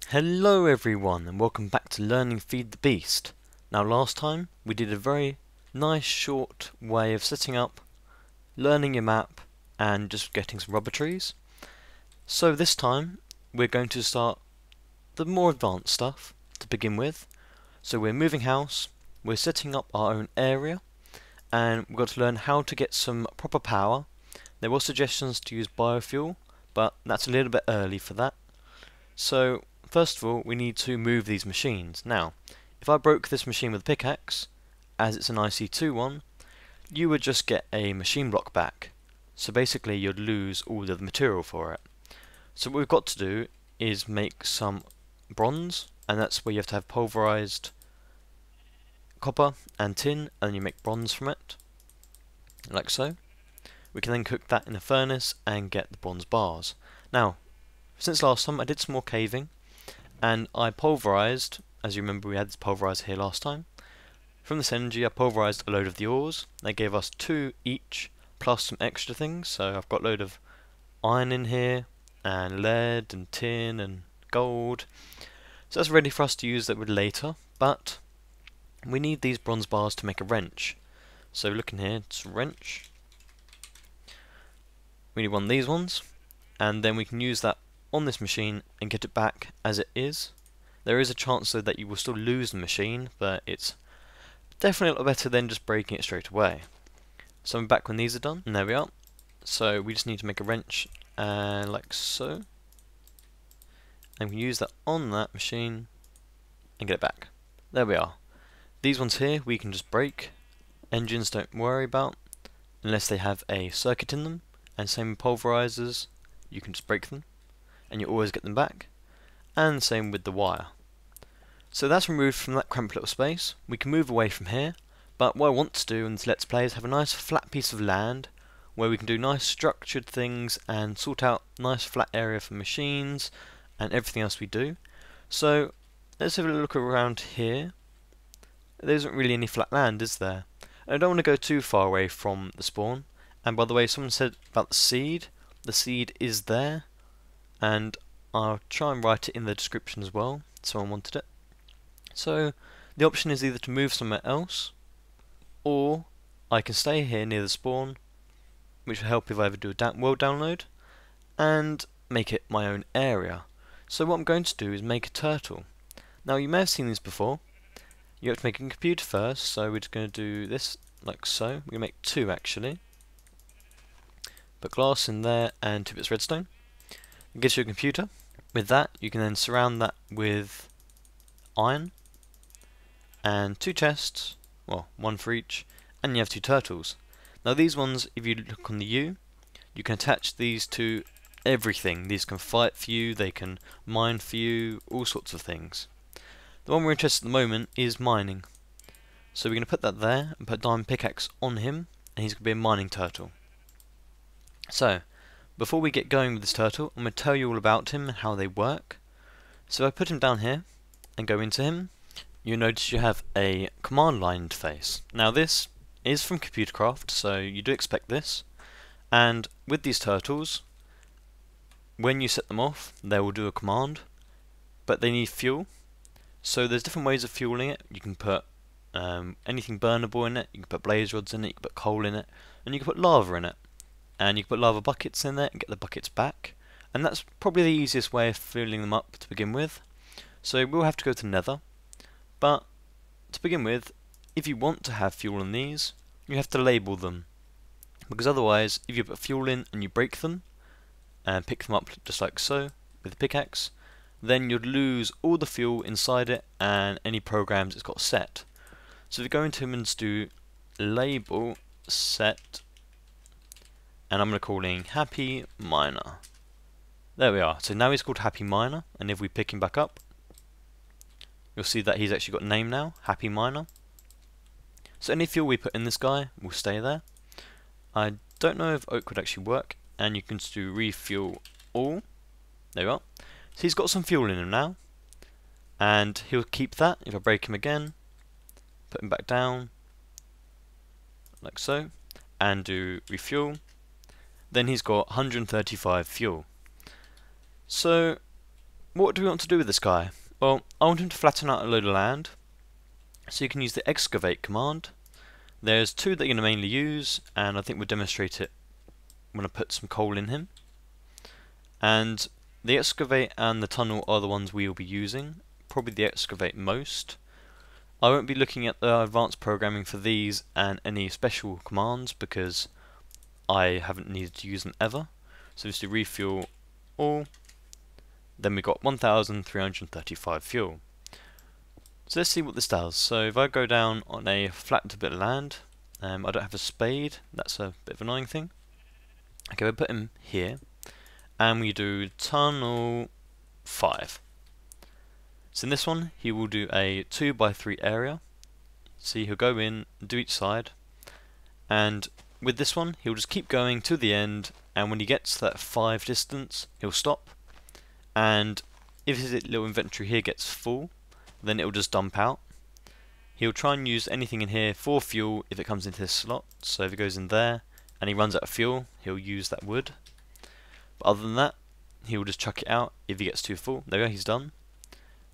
Hello everyone and welcome back to Learning Feed the Beast. Now last time we did a very nice short way of setting up, learning your map and just getting some rubber trees. So this time we're going to start the more advanced stuff to begin with. So we're moving house, we're setting up our own area, and we've got to learn how to get some proper power. There were suggestions to use biofuel, but that's a little bit early for that. So first of all, we need to move these machines. Now, if I broke this machine with a pickaxe, as it's an IC2 one, you would just get a machine block back. So basically you'd lose all of the material for it. So what we've got to do is make some bronze, and that's where you have to have pulverized copper and tin, and you make bronze from it, like so. We can then cook that in a furnace and get the bronze bars. Now, since last time I did some more caving, and I pulverized, as you remember we had this pulverizer here last time. From this energy I pulverized a load of the ores. They gave us 2 each, plus some extra things, so I've got a load of iron in here, and lead, and tin, and gold. So that's ready for us to use that with later, but we need these bronze bars to make a wrench. So look in here, it's a wrench. We need one of these ones, and then we can use that on this machine and get it back as it is. There is a chance though that you will still lose the machine, but it's definitely a lot better than just breaking it straight away. So I'm back when these are done, and there we are. So we just need to make a wrench, like so, and we can use that on that machine and get it back. There we are. These ones here we can just break. Engines don't worry about unless they have a circuit in them, and same with pulverizers, you can just break them and you always get them back, and same with the wire. So that's removed from that cramped little space. We can move away from here, but what I want to do in this Let's Play is have a nice flat piece of land where we can do nice structured things and sort out nice flat area for machines and everything else we do. So let's have a look around here. There isn't really any flat land, is there? And I don't want to go too far away from the spawn. And by the way, someone said about the seed. The seed is there, and I'll try and write it in the description as well. Someone wanted it. So the option is either to move somewhere else, or I can stay here near the spawn, which will help if I ever do a world download, and make it my own area. So what I'm going to do is make a turtle. Now you may have seen these before. You have to make a computer first, so we're just going to do this like so. We're going to make 2 actually. Put glass in there and 2 bits of redstone. It gives you a computer. With that you can then surround that with iron and 2 chests, well 1 for each, and you have 2 turtles. Now these ones, if you look on the U, you can attach these to everything. These can fight for you, they can mine for you, all sorts of things. The one we're interested in at the moment is mining. So we're going to put that there and put a diamond pickaxe on him, and he's going to be a mining turtle. So, before we get going with this turtle, I'm going to tell you all about him and how they work. So if I put him down here and go into him, you'll notice you have a command line interface. Now this is from Buildcraft, so you do expect this. And with these turtles, when you set them off, they will do a command, but they need fuel. So there's different ways of fueling it. You can put anything burnable in it, you can put blaze rods in it, you can put coal in it, and you can put lava in it. And you can put lava buckets in there and get the buckets back. And that's probably the easiest way of fueling them up to begin with. So we'll have to go to Nether. But to begin with, if you want to have fuel in these, you have to label them. Because otherwise, if you put fuel in and you break them, and pick them up just like so, with a pickaxe, then you'd lose all the fuel inside it and any programs it's got set. So if you go into him and just do label set, and I'm going to call him Happy Miner. There we are. So now he's called Happy Miner, and if we pick him back up, you'll see that he's actually got a name now, Happy Miner. So any fuel we put in this guy will stay there. I don't know if oak would actually work, and you can just do refuel all. There we are. So he's got some fuel in him now, and he'll keep that if I break him again, put him back down, like so, and do refuel. Then he's got 135 fuel. So what do we want to do with this guy? Well, I want him to flatten out a load of land, so you can use the excavate command. There's two that you're going to mainly use, and I think we'll demonstrate it when I put some coal in him. And the excavate and the tunnel are the ones we will be using, probably the excavate most. I won't be looking at the advanced programming for these and any special commands because I haven't needed to use them ever. So just do refuel all, then we got 1335 fuel. So let's see what this does. So if I go down on a flattened bit of land, I don't have a spade, that's a bit of an annoying thing. Okay, we'll put him here, and we do tunnel 5. So in this one, he will do a 2x3 area. See, he'll go in, do each side, and with this one, he'll just keep going to the end, and when he gets to that 5 distance, he'll stop, and if his little inventory here gets full, then it'll just dump out. He'll try and use anything in here for fuel if it comes into this slot, so if it goes in there, and he runs out of fuel, he'll use that wood. But other than that, he'll just chuck it out if he gets too full. There we go, he's done.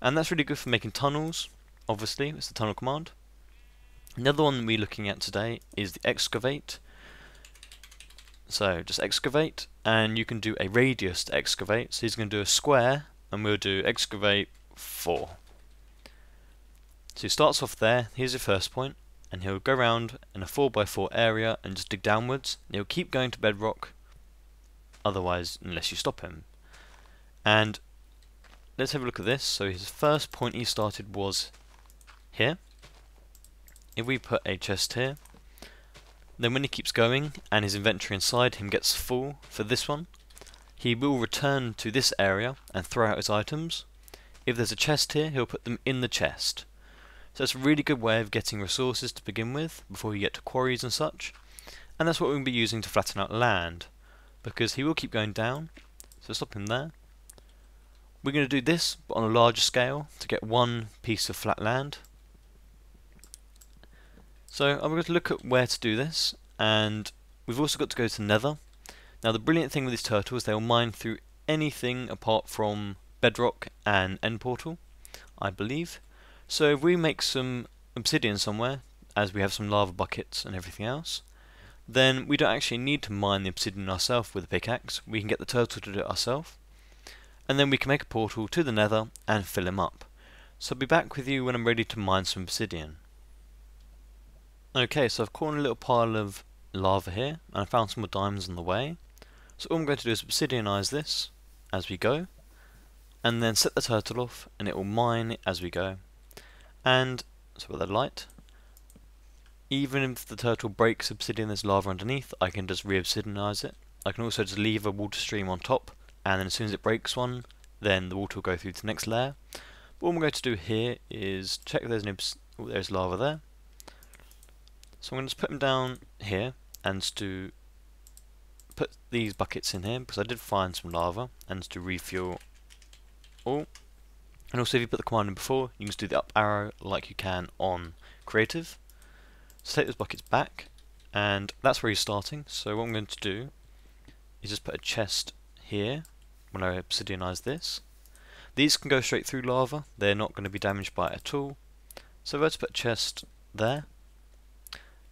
And that's really good for making tunnels, obviously, it's the tunnel command. Another one we're looking at today is the excavate. So just excavate, and you can do a radius to excavate. So he's going to do a square, and we'll do excavate 4. So he starts off there, here's your first point, and he'll go around in a 4x4 area and just dig downwards. And he'll keep going to bedrock, otherwise, unless you stop him. And let's have a look at this. So his first point he started was here. If we put a chest here, then when he keeps going and his inventory inside him gets full for this one, he will return to this area and throw out his items. If there's a chest here, he'll put them in the chest. So it's a really good way of getting resources to begin with before you get to quarries and such. And that's what we're going to be using to flatten out land, because he will keep going down. So stop him there. We're going to do this but on a larger scale to get one piece of flat land. So I'm going to look at where to do this, and we've also got to go to Nether. Now the brilliant thing with these turtles, they'll mine through anything apart from bedrock and end portal, I believe. So if we make some obsidian somewhere, as we have some lava buckets and everything else, then we don't actually need to mine the obsidian ourselves with a pickaxe. We can get the turtle to do it ourselves, and then we can make a portal to the Nether and fill him up. So I'll be back with you when I'm ready to mine some obsidian. Okay, so I've caught a little pile of lava here, and I found some more diamonds on the way. So all I'm going to do is obsidianize this as we go, and then set the turtle off, and it will mine it as we go. And so with the light, even if the turtle breaks obsidian, there's lava underneath, I can just re-obsidianize it. I can also just leave a water stream on top, and then as soon as it breaks one, then the water will go through to the next layer. But what I'm going to do here is check if there's there's lava there. So I'm going to just put them down here and just to put these buckets in here because I did find some lava, and just to refuel all. And also if you put the command in before, you can just do the up arrow like you can on creative. So take those buckets back, and that's where you're starting. So what I'm going to do is just put a chest here when I obsidianize this. These can go straight through lava, they're not going to be damaged by it at all. So if I just put a chest there,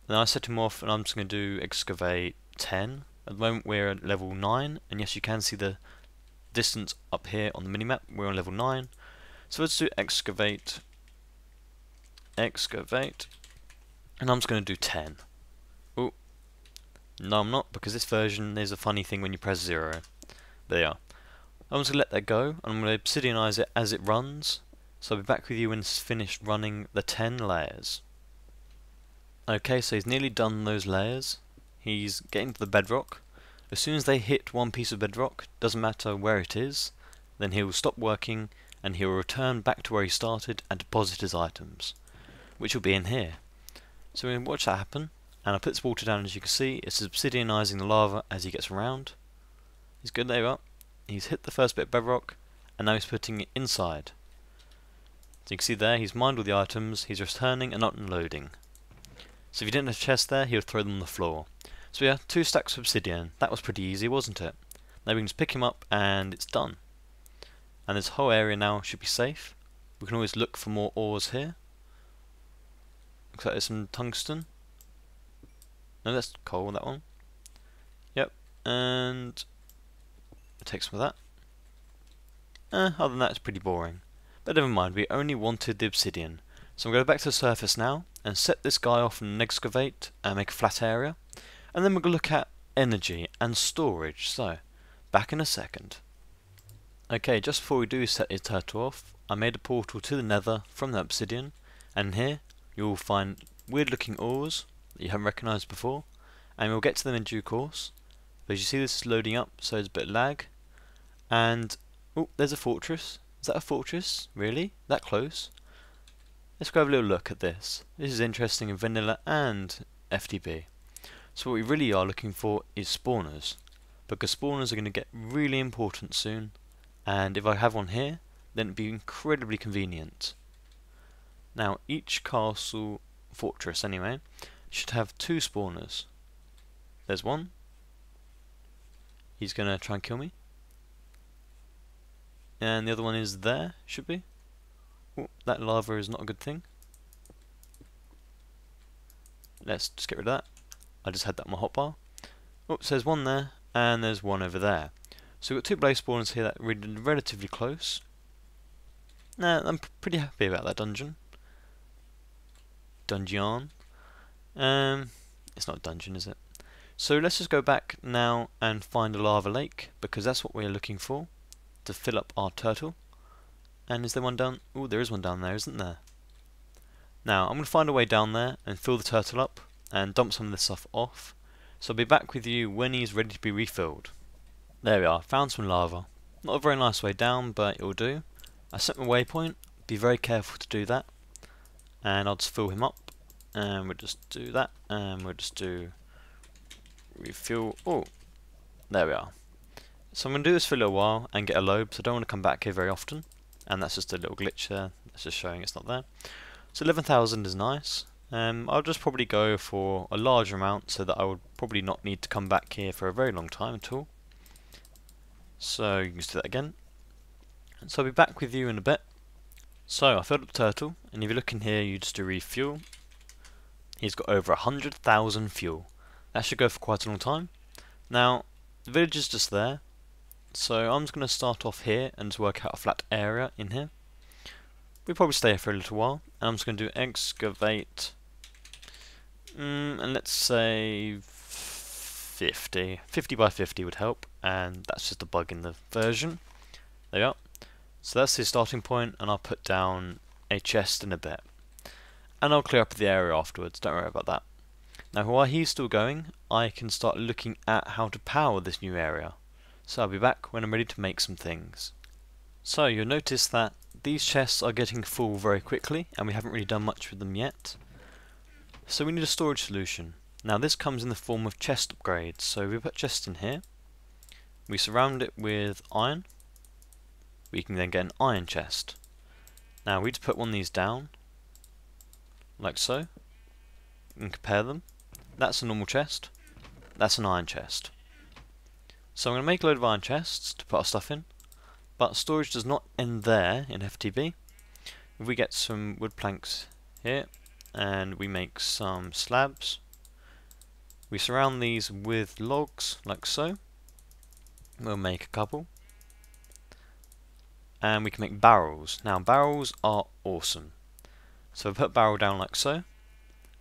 then I set him off, and I'm just going to do excavate 10. At the moment we're at level 9, and yes, you can see the distance up here on the minimap, we're on level 9. So let's do excavate, and I'm just going to do 10. Oh, no I'm not, because this version, there's a funny thing when you press 0. There you are. I'm just going to let that go, and I'm going to obsidianize it as it runs. So I'll be back with you when it's finished running the 10 layers. Okay, so he's nearly done those layers. He's getting to the bedrock. As soon as they hit one piece of bedrock, doesn't matter where it is, then he'll stop working and he'll return back to where he started and deposit his items, which will be in here. So we're going to watch that happen, and I'll put this water down. As you can see, it's obsidianizing the lava as he gets around. He's good, there we are. He's hit the first bit of bedrock, and now he's putting it inside. So you can see there, he's mined all the items, he's returning and unloading. So if you didn't have a chest there, he would throw them on the floor. So yeah, 2 stacks of obsidian. That was pretty easy, wasn't it? Now we can just pick him up and it's done. and this whole area now should be safe. We can always look for more ores here. Looks like there's some tungsten. No, that's coal, that one. Yep, and take some of that. Other than that, it's pretty boring. But never mind, we only wanted the obsidian. So I'm going to go back to the surface now and set this guy off and excavate and make a flat area. And then we're going to look at energy and storage. So, back in a second. Okay, just before we do set his turtle off, I made a portal to the Nether from the obsidian. And here, you'll find weird looking ores that you haven't recognised before. And we'll get to them in due course. But as you see, this is loading up, so there's a bit of lag. And, oh, there's a fortress. Is that a fortress? Really? That close? Let's go have a little look at this. This is interesting in vanilla and FTP. So what we really are looking for is spawners, because spawners are going to get really important soon, and if I have one here, then it'd be incredibly convenient. Now each castle, fortress anyway, should have 2 spawners. There's one. He's going to try and kill me. And the other one is there, should be. Oh, that lava is not a good thing. Let's just get rid of that. I just had that on my hotbar. Oh, so there's one there, and there's one over there. So we've got 2 blaze spawners here that are relatively close. Nah, I'm pretty happy about that dungeon. Dungeon. It's not a dungeon, is it? So let's just go back now and find a lava lake, because that's what we're looking for, to fill up our turtle. And is there one down? Oh, there is one down there, isn't there? Now, I'm going to find a way down there and fill the turtle up and dump some of this stuff off. So I'll be back with you when he's ready to be refilled. There we are, found some lava. Not a very nice way down, but it'll do. I set my waypoint, be very careful to do that. And I'll just fill him up. And we'll just do that. And we'll just do refuel. Oh, there we are. So I'm going to do this for a little while and get a load, so I don't want to come back here very often. And that's just a little glitch there, that's just showing it's not there. So 11,000 is nice. I'll just probably go for a larger amount so that I would probably not need to come back here for a very long time at all. So you can just do that again. And so I'll be back with you in a bit. So I filled up the turtle, and if you look in here, you just do refuel. He's got over 100,000 fuel. That should go for quite a long time. Now, the village is just there. So I'm just going to start off here and just work out a flat area in here. We'll probably stay here for a little while. And I'm just going to do excavate. And let's say 50. 50 by 50 would help. And that's just a bug in the version. There you are. So that's his starting point, and I'll put down a chest in a bit. And I'll clear up the area afterwards, don't worry about that. Now while he's still going, I can start looking at how to power this new area. So I'll be back when I'm ready to make some things. So you'll notice that these chests are getting full very quickly, and we haven't really done much with them yet. So we need a storage solution. Now this comes in the form of chest upgrades. So we put chests in here, we surround it with iron, we can then get an iron chest. Now we just put one of these down, like so, and compare them. That's a normal chest, that's an iron chest. So I'm going to make a load of iron chests to put our stuff in, but storage does not end there in FTB. If we get some wood planks here, and we make some slabs, we surround these with logs, like so. We'll make a couple. And we can make barrels. Now barrels are awesome. So I put a barrel down like so,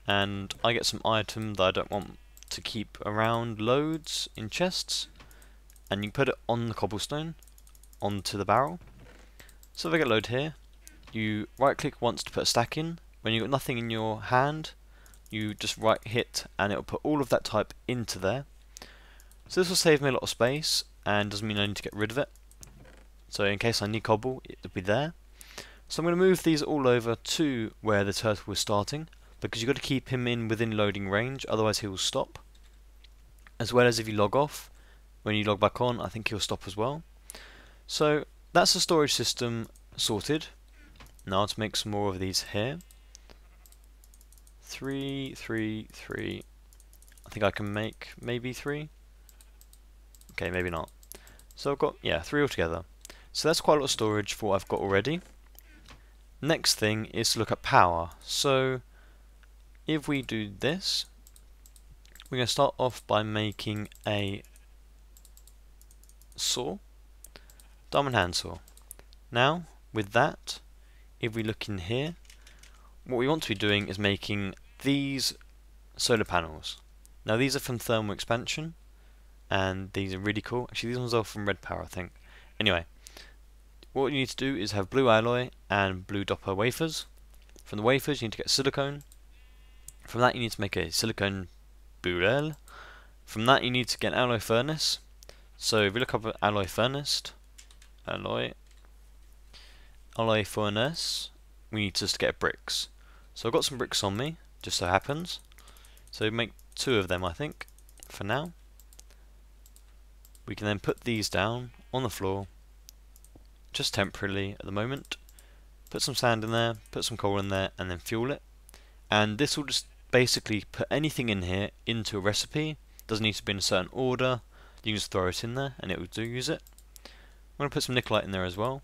and I get some item that I don't want to keep around loads in chests, and you put it on the cobblestone onto the barrel. So if I get a load here, you right click once to put a stack in. When you've got nothing in your hand, you just right hit and it'll put all of that type into there. So this will save me a lot of space and doesn't mean I need to get rid of it. So in case I need cobble, it'll be there. So I'm going to move these all over to where the turtle was starting, because you've got to keep him in within loading range, otherwise he will stop. As well as if you log off, when you log back on, I think he'll stop as well. So that's the storage system sorted. Now let's make some more of these here. 3, 3, 3. I think I can make maybe 3. Okay, maybe not. So I've got, yeah, 3 altogether. So that's quite a lot of storage for what I've got already. Next thing is to look at power. So if we do this, we're going to start off by making a saw, diamond hand saw. Now with that, if we look in here, what we want to be doing is making these solar panels. Now these are from thermal expansion, and these are really cool. Actually, these ones are from red power, I think. Anyway, what you need to do is have blue alloy and blue dopper wafers. From the wafers, you need to get silicone. From that, you need to make a silicone boule. From that, you need to get an alloy furnace. So if we look up at alloy furnace, alloy furnace, we need just to get bricks. So I've got some bricks on me, just so happens. So make 2 of them, I think, for now. We can then put these down on the floor, just temporarily at the moment. Put some sand in there, put some coal in there, and then fuel it. And this will just basically put anything in here into a recipe. Doesn't need to be in a certain order. You can just throw it in there, and it will do use it. I'm going to put some nickelite in there as well.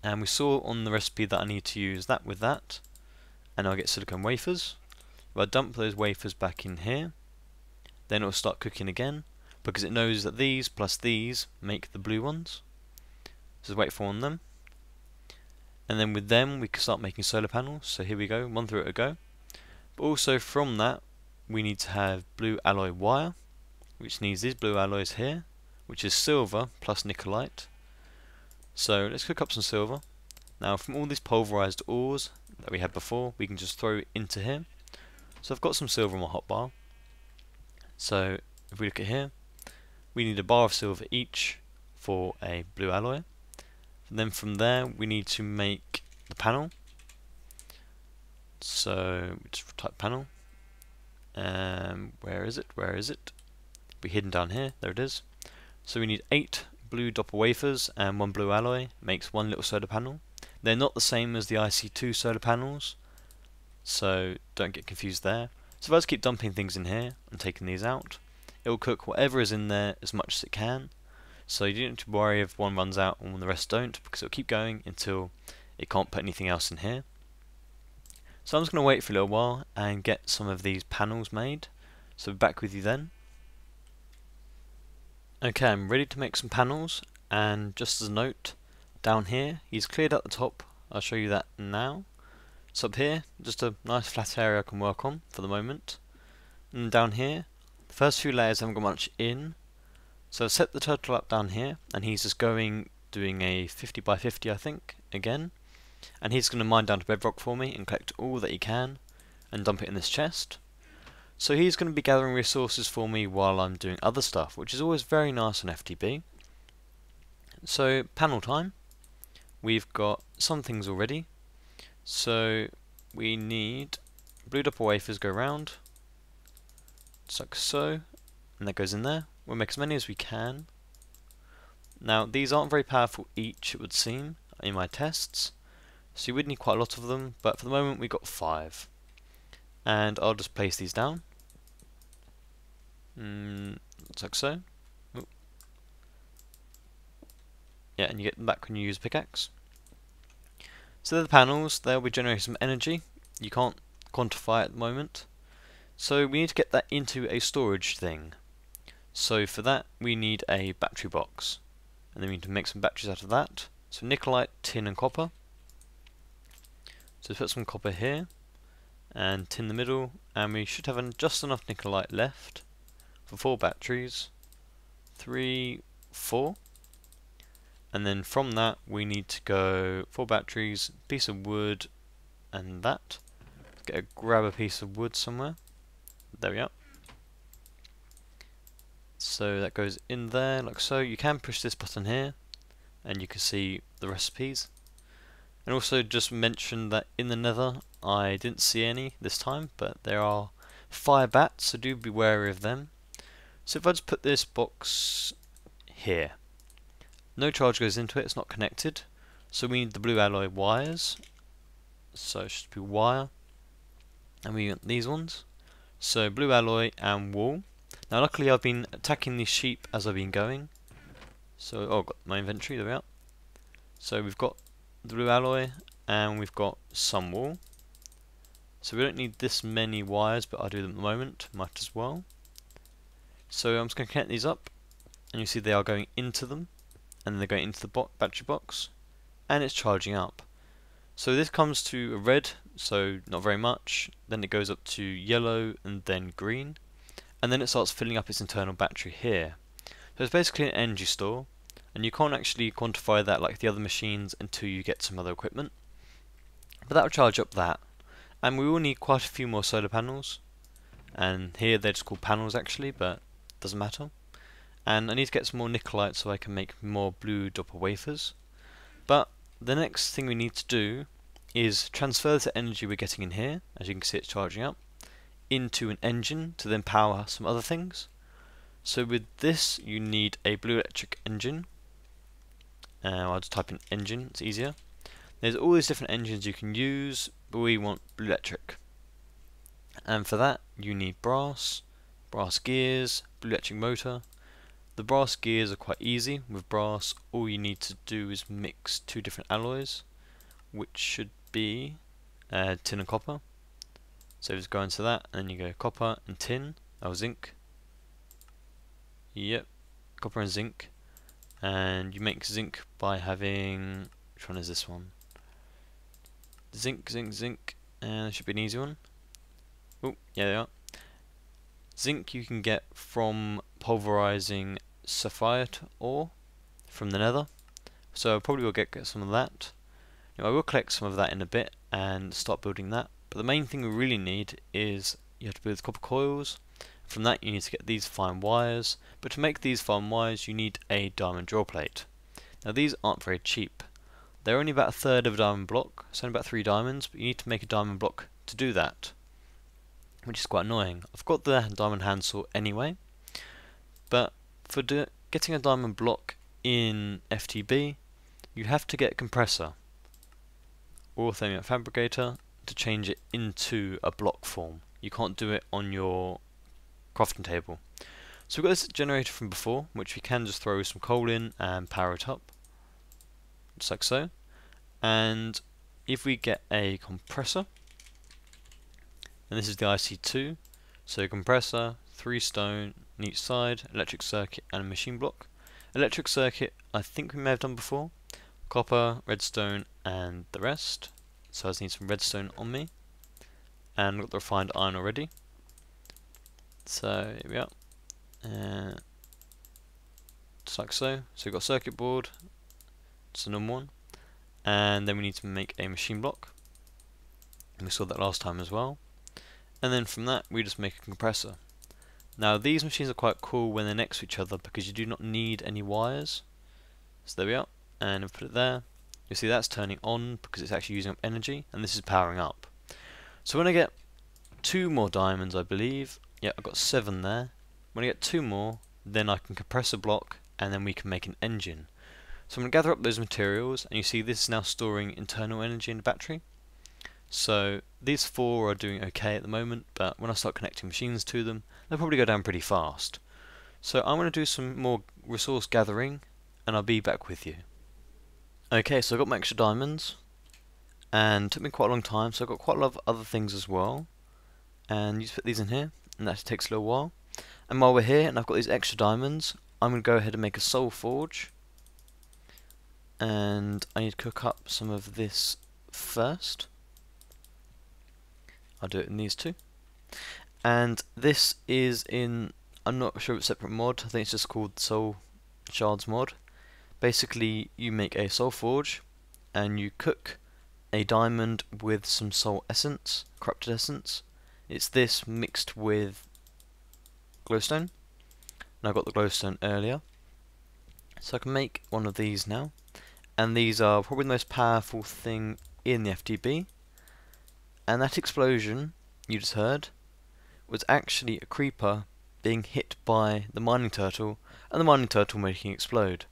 And we saw on the recipe that I need to use that with that, and I'll get silicone wafers. If I dump those wafers back in here, then it will start cooking again, because it knows that these plus these make the blue ones. So just wait for them. And then with them we can start making solar panels. So here we go, 1 through it a go. But also from that we need to have blue alloy wire, which needs these blue alloys here, which is silver plus nickelite. So let's cook up some silver. Now from all these pulverized ores that we had before, we can just throw into here. So I've got some silver on my hotbar. So if we look at here, we need a bar of silver each for a blue alloy. And then from there we need to make the panel. So we just type panel. Where is it? Where is it? Be hidden down here. There it is. So we need 8 blue dopper wafers and 1 blue alloy. Makes 1 little solar panel. They're not the same as the IC2 solar panels, so don't get confused there. So if I just keep dumping things in here and taking these out, it will cook whatever is in there as much as it can. So you don't need to worry if one runs out and the rest don't, because it'll keep going until it can't put anything else in here. So I'm just going to wait for a little while and get some of these panels made. So back with you then. Okay, I'm ready to make some panels, and just as a note, down here he's cleared out the top. I'll show you that now. So up here, just a nice flat area I can work on for the moment. And down here, the first few layers haven't got much in. So I've set the turtle up down here, and he's just doing a 50 by 50 I think, again. And he's going to mine down to bedrock for me and collect all that he can and dump it in this chest. So he's going to be gathering resources for me while I'm doing other stuff, which is always very nice on FTB. So panel time. We've got some things already. So we need blue dopper wafers go round, just like so, and that goes in there. We'll make as many as we can. Now these aren't very powerful each, it would seem, in my tests, so you would need quite a lot of them, but for the moment we've got 5. And I'll just place these down, just like so. Ooh. Yeah, and you get them back when you use a pickaxe. So they're the panels. They'll be generating some energy. You can't quantify it at the moment. So we need to get that into a storage thing. So for that we need a battery box. And then we need to make some batteries out of that. So nickelite, tin and copper. So put some copper here. And tin in the middle. And we should have just enough nickelite left for 4 batteries. 3, 4. And then from that we need to go 4 batteries, piece of wood, and that. Grab a piece of wood somewhere. There we are. So that goes in there like so. You can push this button here and you can see the recipes. And also just mention that in the Nether I didn't see any this time, but there are fire bats, so do be wary of them. So if I just put this box here, no charge goes into it, it's not connected. So we need the blue alloy wires. So it should be wire. And we want these ones. So blue alloy and wool. Now luckily I've been attacking these sheep as I've been going. So, oh, got my inventory, there we are. So we've got the blue alloy and we've got some wool. So we don't need this many wires, but I'll do them at the moment, might as well. So I'm just going to connect these up, and you see they are going into them, and then they're going into the battery box, and it's charging up. So this comes to a red, so not very much, then it goes up to yellow and then green, and then it starts filling up its internal battery here. So it's basically an energy store, and you can't actually quantify that like the other machines until you get some other equipment. But that will charge up that, and we will need quite a few more solar panels, and here they're just called panels actually, but doesn't matter. And I need to get some more nickelite so I can make more blue dopper wafers. But the next thing we need to do is transfer the energy we're getting in here, as you can see it's charging up, into an engine to then power some other things. So with this you need a Blulectric engine. I'll just type in engine, it's easier. There's all these different engines you can use, but we want Blulectric. And for that you need brass gears, Blulectric motor. The brass gears are quite easy. With brass, all you need to do is mix two different alloys, which should be tin and copper. So just go into that, and then you go copper and tin, or zinc. Yep, copper and zinc. And you make zinc by having, which one is this one? Zinc, and it should be an easy one. Oh, yeah, they are. Zinc you can get from pulverizing sapphire ore from the Nether, so I probably will get some of that. I will collect some of that in a bit and start building that, but the main thing we really need is you have to build copper coils. From that you need to get these fine wires, but to make these fine wires you need a diamond draw plate. Now these aren't very cheap. They're only about a third of a diamond block, so only about 3 diamonds, but you need to make a diamond block to do that, which is quite annoying. I've got the diamond handsaw anyway, but for getting a diamond block in FTB, you have to get a compressor or thermal fabricator to change it into a block form. You can't do it on your crafting table. So we've got this generator from before, which we can just throw some coal in and power it up, just like so. And if we get a compressor, and this is the IC2, so compressor, 3 stone on each side, electric circuit and a machine block. Electric circuit I think we may have done before, copper, redstone and the rest, so I just need some redstone on me, and I've got the refined iron already, so here we are, just like so. So we've got a circuit board, just a normal one, and then we need to make a machine block, and we saw that last time as well. And then from that we just make a compressor. Now these machines are quite cool when they're next to each other because you do not need any wires. So there we are, and if I put it there, you'll see that's turning on because it's actually using up energy, and this is powering up. So when I get 2 more diamonds, I believe, yeah, I've got 7 there. When I get 2 more, then I can compress a block and then we can make an engine. So I'm going to gather up those materials, and you see this is now storing internal energy in the battery. So these 4 are doing okay at the moment, but when I start connecting machines to them, they'll probably go down pretty fast. So I'm going to do some more resource gathering, and I'll be back with you. Okay, so I got my extra diamonds, and it took me quite a long time, so I got quite a lot of other things as well. And you just put these in here, and that takes a little while. And while we're here, and I've got these extra diamonds, I'm going to go ahead and make a soul forge. And I need to cook up some of this first. I'll do it in these 2. And this is in, I'm not sure if it's a separate mod, I think it's just called Soul Shards mod. Basically you make a soul forge and you cook a diamond with some soul essence, corrupted essence. It's this mixed with glowstone, and I got the glowstone earlier. So I can make one of these now, and these are probably the most powerful thing in the FTB. And that explosion you just heard was actually a creeper being hit by the mining turtle, and the mining turtle making it explode.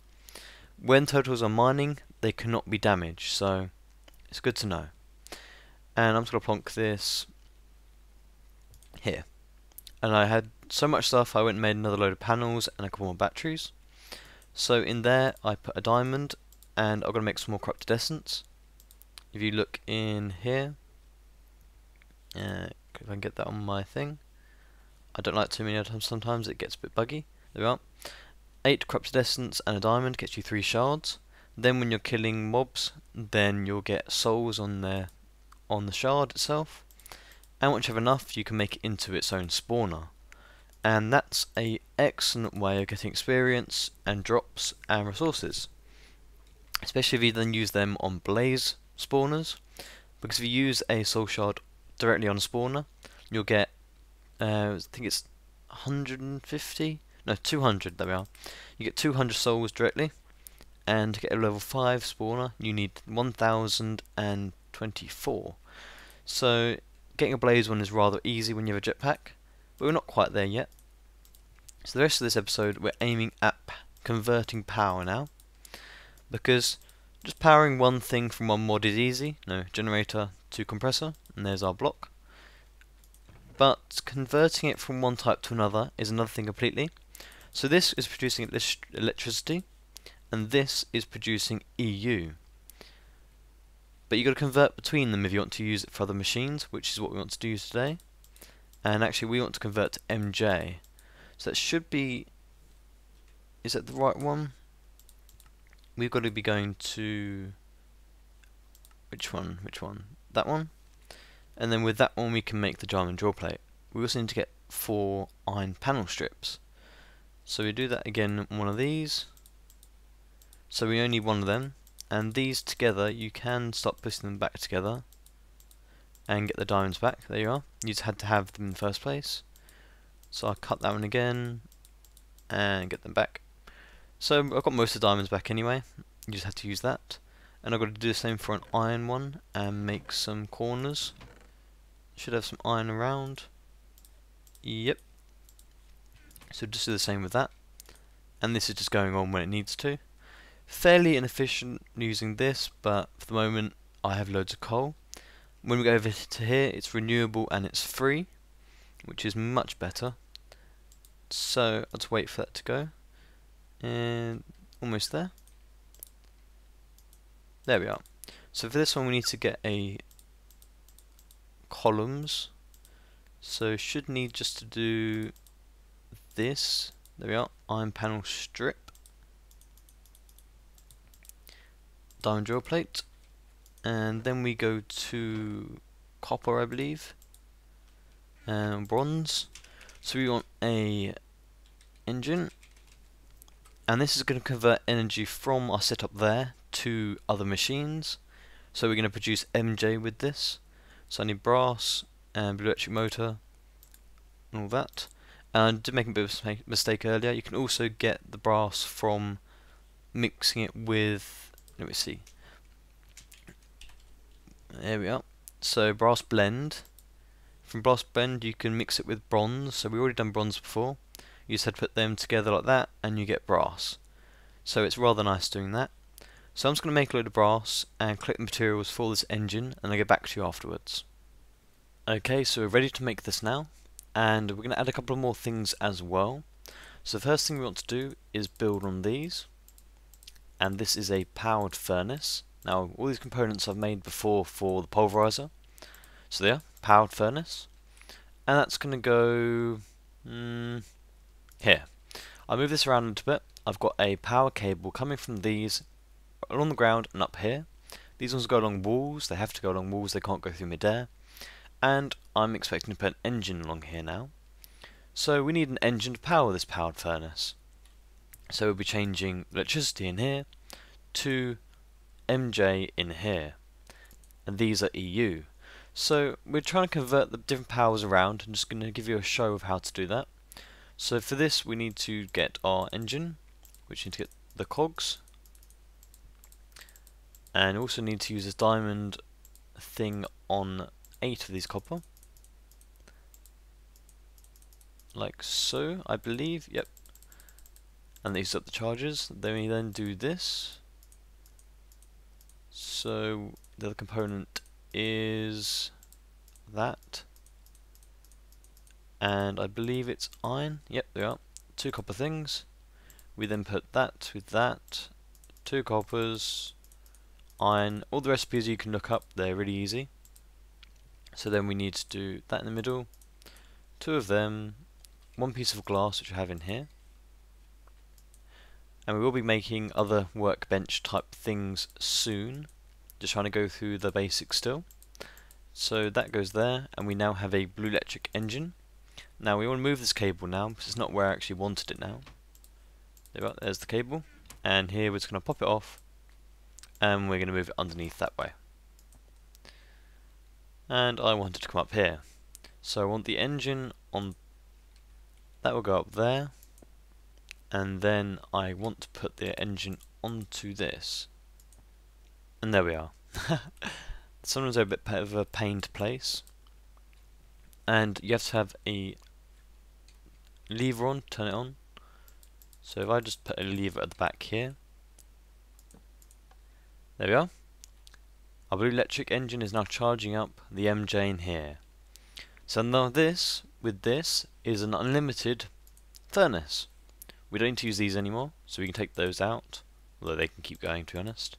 When turtles are mining, they cannot be damaged, so it's good to know. And I'm just going to plonk this here. And I had so much stuff, I went and made another load of panels and a couple more batteries. So in there I put a diamond, and I'm going to make some more corrupted essence. If you look in here, if I can get that on my thing, I don't like too many items, sometimes it gets a bit buggy. There we are. 8 corrupted essence and a diamond gets you 3 shards. Then when you're killing mobs, then you'll get souls on the shard itself. And once you have enough, you can make it into its own spawner. And that's an excellent way of getting experience and drops and resources. Especially if you then use them on blaze spawners. Because if you use a soul shard directly on a spawner, you'll get, I think it's 150? No, 200, there we are. You get 200 souls directly. And to get a level 5 spawner, you need 1024. So, getting a blaze one is rather easy when you have a jetpack, but we're not quite there yet. So the rest of this episode we're aiming at converting power now, because just powering one thing from one mod is easy, generator to compressor, and there's our block. But converting it from one type to another is another thing completely. So this is producing electricity, and this is producing EU. But you've got to convert between them if you want to use it for other machines, which is what we want to do today. And actually we want to convert to MJ. So that should be... is that the right one? We've got to be going to... which one? That one? And then with that one we can make the diamond draw plate. We also need to get 4 iron panel strips. So we do that again on one of these. So we only need one of them. And these together, you can start putting them back together and get the diamonds back. There you are. You just had to have them in the first place. So I'll cut that one again and get them back. So I've got most of the diamonds back anyway. You just have to use that. And I've got to do the same for an iron one and make some corners. Should have some iron around. Yep. So just do the same with that. And this is just going on when it needs to. Fairly inefficient using this, but for the moment I have loads of coal. When we go over to here, it's renewable and it's free, which is much better. So let's wait for that to go. And almost there. There we are. So for this one we need to get a columns. So should need just to do this. There we are. Iron panel strip. Diamond drill plate, and then we go to copper, I believe, and bronze. So we want a engine, and this is going to convert energy from our setup there to other machines. So we're going to produce MJ with this. So I need brass and Blulectric motor and all that. And I did make a bit of a mistake earlier. You can also get the brass from mixing it with, let me see. There we are. So brass blend. From brass blend you can mix it with bronze. So we've already done bronze before. You just had to put them together like that and you get brass. So it's rather nice doing that. So I'm just going to make a load of brass and collect the materials for this engine, and I'll get back to you afterwards. Okay, so we're ready to make this now. And we're going to add a couple of more things as well. So the first thing we want to do is build on these. And this is a powered furnace. Now all these components I've made before for the pulverizer. So there, powered furnace. And that's going to go here. I'll move this around a little bit. I've got a power cable coming from these along the ground and up here. These ones go along walls. They have to go along walls. They can't go through mid-air. And I'm expecting to put an engine along here now. So we need an engine to power this powered furnace. So we'll be changing electricity in here to MJ in here, and these are EU. So we're trying to convert the different powers around. I'm just going to give you a show of how to do that. So for this we need to get our engine, which need to get the cogs, and also need to use this diamond thing on 8 of these copper, like so, I believe. Yep. And these up the charges. Then we then do this. So the other component is that, and I believe it's iron. Yep, there are 2 copper things. We then put that with that 2 coppers, iron, all the recipes you can look up, they're really easy. So then we need to do that in the middle, 2 of them, 1 piece of glass which I have in here. And we will be making other workbench type things soon. Just trying to go through the basics still. So that goes there, and we now have a Blulectric engine. Now we want to move this cable now, because it's not where I actually wanted it now. There's the cable, and here we're just going to pop it off, and we're going to move it underneath that way. And I want it to come up here. So I want the engine on, that will go up there, and then I want to put the engine onto this. And there we are. Sometimes they're a bit of a pain to place. And you have to have a lever on, turn it on. So if I just put a lever at the back here. There we are. Our Blulectric engine is now charging up the MJ in here. So now this, with this, is an unlimited furnace. We don't need to use these anymore, so we can take those out. Although they can keep going, to be honest.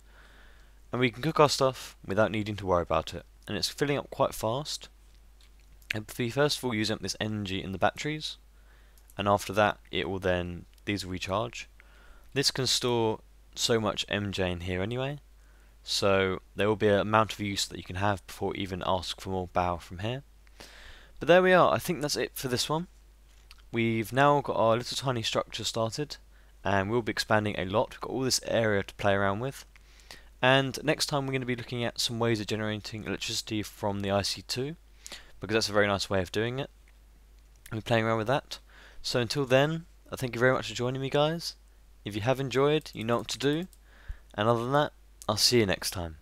And we can cook our stuff without needing to worry about it. And it's filling up quite fast. And we first of all use up this energy in the batteries. And after that, it will then, these will recharge. This can store so much MJ in here anyway. So there will be an amount of use that you can have before even ask for more bow from here. But there we are. I think that's it for this one. We've now got our little tiny structure started. And we'll be expanding a lot. We've got all this area to play around with. And next time we're going to be looking at some ways of generating electricity from the IC2, because that's a very nice way of doing it. We're playing around with that. So until then, I thank you very much for joining me, guys. If you have enjoyed, you know what to do. And other than that, I'll see you next time.